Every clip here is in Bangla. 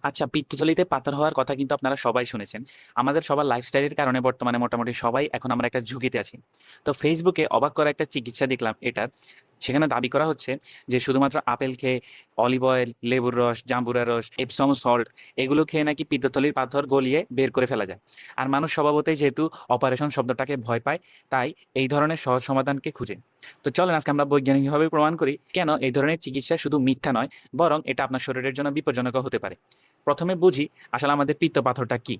আচ্ছা, পিত্তথলিতে পাথর হওয়ার কথা কিন্তু আপনারা সবাই শুনেছেন। আমাদের সবার লাইফস্টাইলের কারণে বর্তমানে মোটামুটি সবাই এখন আমরা একটা ঝুঁকিতে আছি। তো ফেসবুকে অবাক করা একটা চিকিৎসা দেখলাম এটার। সেখানে দাবি করা হচ্ছে যে শুধুমাত্র আপেল খেয়ে, অলিভ অয়েল, লেবুর রস, জাম্বুরার রস, এপসম সল্ট এগুলো খেয়ে নাকি পিত্তথলির পাথর গলিয়ে বের করে ফেলা যায়। আর মানুষ স্বভাবতই যেহেতু অপারেশন শব্দটাকে ভয় পায়, তাই এই ধরনের সহজ সমাধানকে খুঁজে। তো চলেন আজকে আমরা বৈজ্ঞানিকভাবে প্রমাণ করি কেন এই ধরনের চিকিৎসা শুধু মিথ্যা নয়, বরং এটা আপনার শরীরের জন্য বিপজ্জনকও হতে পারে। প্রথমে বুঝি আসলে আমাদের পিত্ত পাথরটা কি।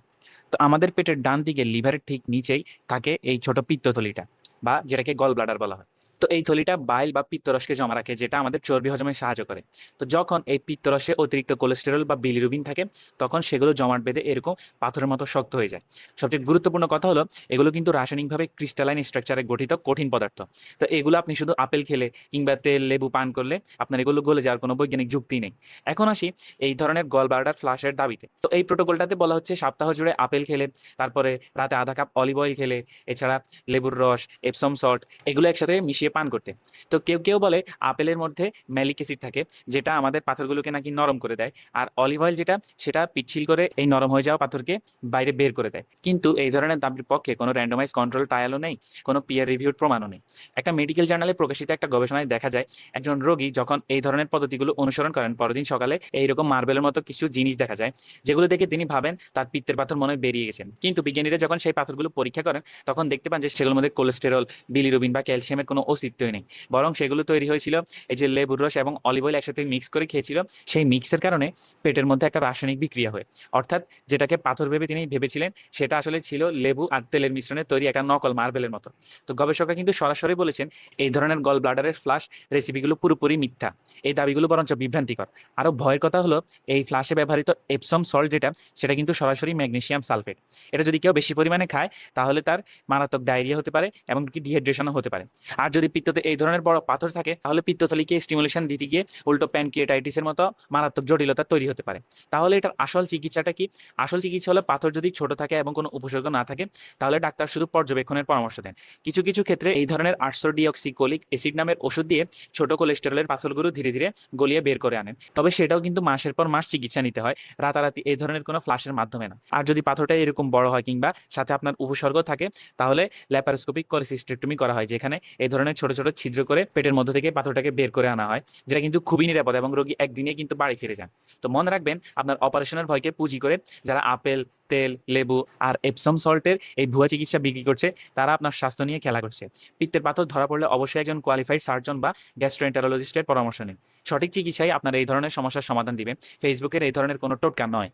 তো আমাদের পেটের ডান দিকে লিভারের ঠিক নিচেই থাকে এই ছোট পিত্তথলিটা, বা যেটাকে গল ব্লাডার বলা হয়। তো এই থলিটা বাইল বা পিত্তরসকে জমা রাখে, যেটা আমাদের চর্বি হজমে সাহায্য করে। তো যখন এই পিত্তরসে অতিরিক্ত কোলেস্টেরল বা বিলিরুবিন থাকে, তখন সেগুলো জমাট বেঁধে এরকম পাথরের মতো শক্ত হয়ে যায়। সবচেয়ে গুরুত্বপূর্ণ কথা হলো, এগুলো কিন্তু রাসায়নিকভাবে ক্রিস্টালাইন স্ট্রাকচারে গঠিত কঠিন পদার্থ। তো এগুলো আপনি শুধু আপেল খেলে কিংবা তেল লেবু পান করলে আপনার এগুলো গলে যাওয়ার কোনো বৈজ্ঞানিক যুক্তি নেই। এখন আসি এই ধরনের গল ব্লাডার ফ্লাশের দাবিতে। তো এই প্রোটোকলটাতে বলা হচ্ছে সপ্তাহ জুড়ে আপেল খেলে, তারপরে রাতে আধা কাপ অলিভ অয়েল খেলে, এছাড়া লেবুর রস, এপসম সল্ট এগুলো একসাথে মিশিয়ে পান করতে। তো কেউ কেউ বলে আপেলের মধ্যে ম্যালিক অ্যাসিড থাকে, যেটা আমাদের পাথরগুলোকে নাকি নরম করে দেয়। আর অলিভ অয়েল যেটা, সেটা পিচ্ছিল করে এই নরম হয়ে যাওয়া পাথরকে বাইরে বের করে দেয়। কিন্তু এই ধরনের দাবির পক্ষে কোনো র্যান্ডমাইজ কন্ট্রোল ট্রায়ালও নেই, কোনো পিয়ার রিভিউড প্রমাণও নেই। একটা মেডিকেল জার্নালে প্রকাশিত একটা গবেষণায় দেখা যায়, একজন রোগী যখন এই ধরনের পদ্ধতিগুলো অনুসরণ করেন, পরদিন সকালে এইরকম মার্বেলের মতো কিছু জিনিস দেখা যায়, যেগুলো দেখে তিনি ভাবেন তার পিত্তের পাথর মনে হয় বেরিয়ে গেছে। কিন্তু বিজ্ঞানীরা যখন সেই পাথরগুলো পরীক্ষা করেন, তখন দেখতে পান যে সেগুলোর মধ্যে কোলেস্টেরল, বিলিরুবিন বা ক্যালসিয়ামের কোনো অস্তিত্বই নেই। বরং সেগুলো তৈরি হয়েছিল এই যে লেবুর রস এবং অলিভ অয়েল একসাথে মিক্স করে খেয়েছিল, সেই মিক্সের কারণে পেটের মধ্যে একটা রাসায়নিক বিক্রিয়া হয়। অর্থাৎ যেটাকে পাথর ভেবে তিনি ভেবেছিলেন, সেটা আসলে ছিল লেবু আর তেলের মিশ্রণে তৈরি একটা নকল মার্বেলের মতো। তো গবেষকরা কিন্তু সরাসরি বলেছেন এই ধরনের গল ব্লাডারের ফ্লাশ রেসিপিগুলো পুরোপুরি মিথ্যা। এই দাবিগুলো বরঞ্চ বিভ্রান্তিকর। আরও ভয়ের কথা হলো, এই ফ্লাশে ব্যবহৃত এপসম সল্ট যেটা, সেটা কিন্তু সরাসরি ম্যাগনেসিয়াম সালফেট। এটা যদি কেউ বেশি পরিমাণে খায়, তাহলে তার মারাত্মক ডায়রিয়া হতে পারে এবং কি ডিহাইড্রেশনও হতে পারে। আর যদি পিত্ততে এই ধরনের বড় পাথর থাকে, তাহলে পিত্তথলিকে স্টিমুলেশন দিতে গিয়ে উল্টো প্যানক্রিয়েটাইটিসের মতো মারাত্মক জটিলতা তৈরি হতে পারে। তাহলে এটার আসল চিকিৎসাটা কি? আসল চিকিৎসা হলো, পাথর যদি ছোট থাকে এবং কোনো উপসর্গ না থাকে, তাহলে ডাক্তার শুধু পর্যবেক্ষণের পরামর্শ দেন। কিছু কিছু ক্ষেত্রে এই ধরনের আর্সোডিঅক্সিকোলিক অ্যাসিড নামের ওষুধ দিয়ে ছোট কোলেস্টেরলের পাথরগুলো ধীরে ধীরে গলিয়ে বের করে আনেন। তবে সেটাও কিন্তু মাসের পর মাস চিকিৎসা নিতে হয়, রাতারাতি এই ধরনের কোনো ফ্লাশের মাধ্যমে না। আর যদি পাথরটা এরকম বড় হয় কিংবা সাথে আপনার উপসর্গ থাকে, তাহলে ল্যাপারোস্কোপিক কোলিসিস্টেক্টমি করা হয়, যেখানে এই ধরনের ছোট ছোট ছিদ্র করে পেটের মধ্য থেকে পাথরটাকে বের করে আনা হয়, যেটা কিন্তু খুবই নিরাপদ এবং রোগী একদিনে কিন্তু বাড়ি ফিরে যান। তো মনে রাখবেন, আপনার অপারেশনের ভয়কে পুঁজি করে যারা আপেল, তেল, লেবু আর এপসম সল্টের এই ভুয়া চিকিৎসা বিক্রি করছে, তারা আপনার স্বাস্থ্য নিয়ে খেলা করছে। পিত্তের পাথর ধরা পড়লে অবশ্যই একজন কোয়ালিফাইড সার্জন বা গ্যাস্ট্রোএন্টারোলজিস্টের পরামর্শ নিন। সঠিক চিকিৎসাই আপনার এই ধরনের সমস্যার সমাধান দিবে, ফেসবুকের এই ধরনের কোনো টোটকা নয়।